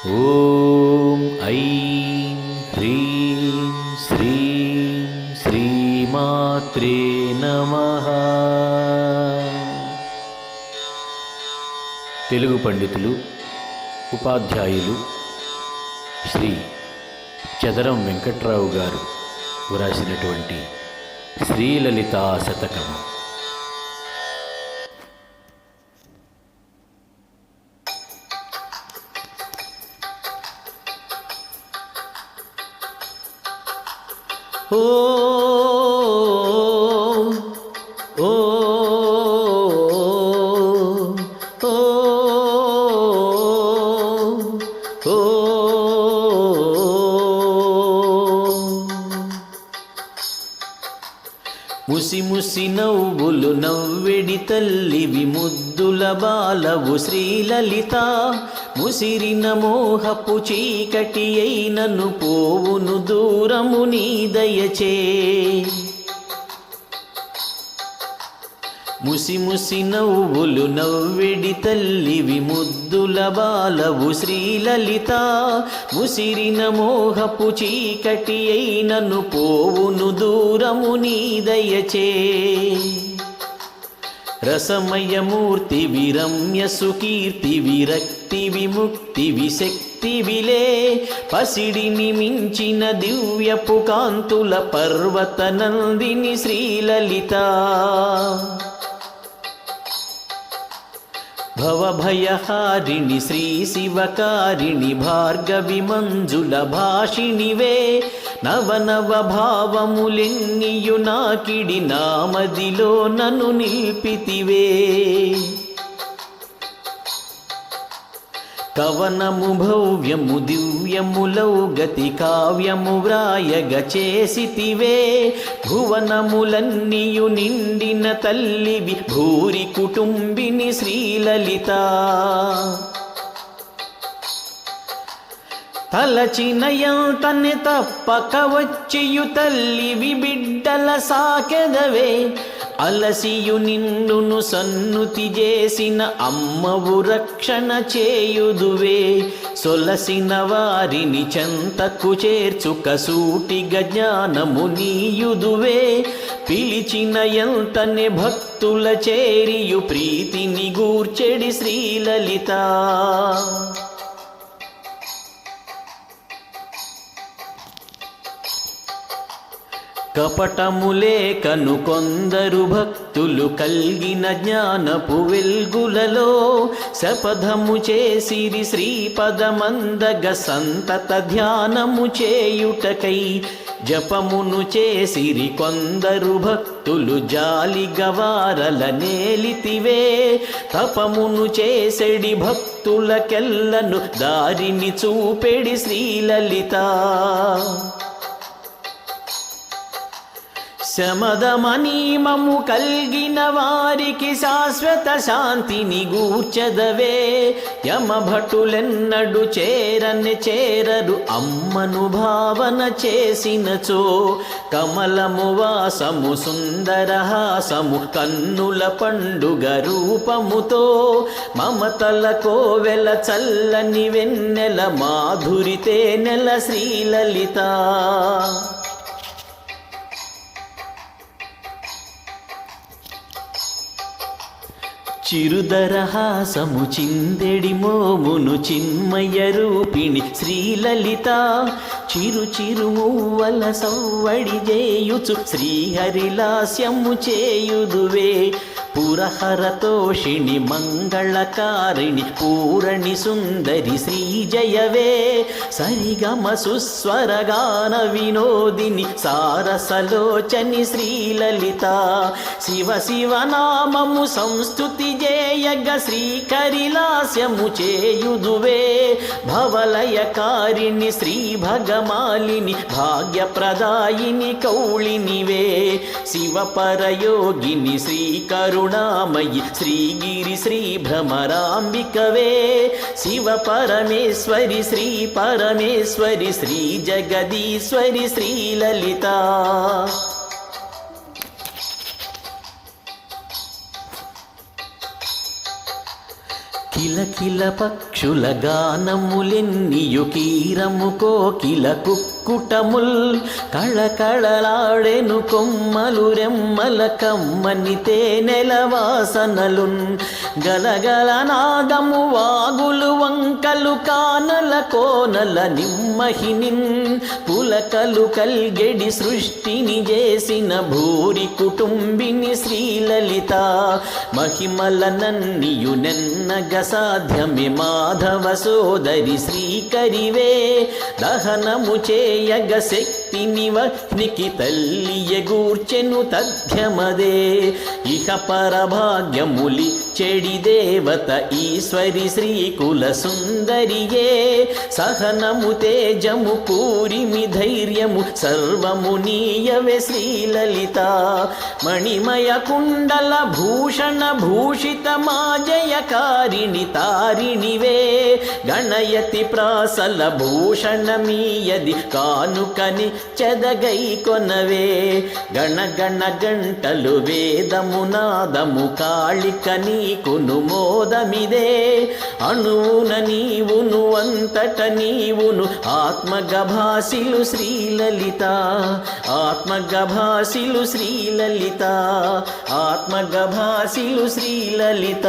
ఓం ఐం హ్రీం శ్రీం శ్రీమాత్రే నమః. తెలుగు పండితులు, ఉపాధ్యాయులు శ్రీ చదరం వెంకట్రావు గారు వ్రాసినటువంటి శ్రీలలితా శతకము. ఓ ఓ ఓ ఓ ముసి ముసి నవ్వులు నవ్వెడి తల్లివి ముద్దుల బాలవు శ్రీలలిత. ముసిరిన మోహపు చీకటి అయినను పోవును దూరము నీ దయచే. ముసి ముసి నవ్వులు నవ్వెడి తల్లివి ముద్దుల బాలవు శ్రీలలిత. ముసిరిన మోహపు చీకటి అయినను పోవును దూరము నీ దయచే. రసమయమూర్తి విరమ్య సుకీర్తి విరక్తి విముక్తి విశక్తివిలే. పసిడిని మించిన దివ్యపు కాంతుల పర్వత నందిని శ్రీలలిత. భవభయహారిణి శ్రీ శివకారిణి భార్గవి మంజుల భాషిణివే. నవనవ భావములెన్నియు నాకిడి నామదిలో నన్ను నిల్పితివే. కవనము భవ్యము దివ్యములౌ గతి కావ్యము వ్రాయగ చేసితివే. భువనములన్నీయు నిండిన తల్లివి భూరి కుటుంబిని శ్రీలలిత. తలచినయంతని తప్పక వచ్చియు తల్లివి బిడ్డల సాకెదవే. అలసియు నిన్నును సన్నుతి చేసిన అమ్మవు రక్షణ చేయుదువే. సొలసిన వారిని చెంతకు చేర్చుక సూటిగ జ్ఞానము నీయుదువే. పిలిచిన ఎంతనే భక్తుల చేరియు ప్రీతిని గూర్చెడి శ్రీలలిత. కపటములే కను కొందరు భక్తులు కల్గిన జ్ఞానపు వెల్గులలో. శపథము చేసిరి శ్రీపదమందగ సంతత ధ్యానము చేయుటకై. జపమును చేసిరి కొందరు భక్తులు జాలి గవారల నేలితివే. తపమును చేసెడి భక్తులకెల్లను దారిని చూపెడి శ్రీలలిత. శమదమనీమము కల్గిన వారికి శాశ్వత శాంతిని గూర్చెదవే. యమభటులెన్నడు చేరని చేరరు అమ్మను భావన చేసినచో. కమలము వాసము సుందరహాసము కన్నుల పండుగ రూపముతో. మమతల కోవెల చల్లని వెన్నెల మాధురితే నెల శ్రీలలిత. చిరుదరహాసము చిందెడి మోమును చిన్మయ రూపిణి శ్రీలలిత. చిరు చిరు మువ్వల సవ్వడి చేయుచు శ్రీహరిలాస్యము చేయుదువే. పురహరతోషిణి మంగళకారిణి పూరణి సుందరి శ్రీజయవే. సరిగమ సుస్వరగాన వినోదిని సారసలోచని శ్రీలలిత. శివ శివ నామము సంస్తుతి జేయగ శ్రీకరిలాస్యము చేయుదువే. భవలయకారిణి శ్రీ భగమాలిని భాగ్యప్రదాయిని కౌళినివే. శివ పరయోగిని శ్రీకరుణామయి శ్రీగిరి శ్రీ భ్రమరాంబికవే. శివ పరమేశ్వరి శ్రీ పరమేశ్వరి శ్రీ జగదీశ్వరి శ్రీలలిత. కిలకిల పక్షుల గానములెన్నియు కీరము కోకిల కుక్కుటముల్ కళకళలాడెను కొమ్మలు రెమ్మల కమ్మని తేనెల వాసనలున్ గలగల నాదము వాగులు వంకలు కానల కోనల నిమ్మహినిన్ పులకలు కల్గెడి సృష్టిని చేసిన భూరి కుటుంబిని శ్రీలలిత మహిమల నన్నియు నెన్నగ సాధ్యమే మాధవ సోదరి శ్రీకరివే దహనము చేయగ శక్తిని వహ్నికి తల్లి ఎగూర్చెను తథ్యమదే ఇహ పరభాగ్యములి చెడి దేవత ఈశ్వరి శ్రీకుల సుందరియే సహనము తేజము పూరిమి ధైర్యము సర్వము నీయవే శ్రీలలిత మణిమయ కుండల భూషణ భూషిత మాజయకారిణి తారిణివే గణయతి ప్రాసల భూషణమీయది కానుకని చెదగై కొనవే గణ గణ గంటలు వేదము నాదము కాళిక నీకును మోదమిదే అణువున నీవును అంతట నీవును ఆత్మగభాసిలు శ్రీలలిత ఆత్మగభాసిలు శ్రీలలిత ఆత్మగభాసిలు శ్రీలలిత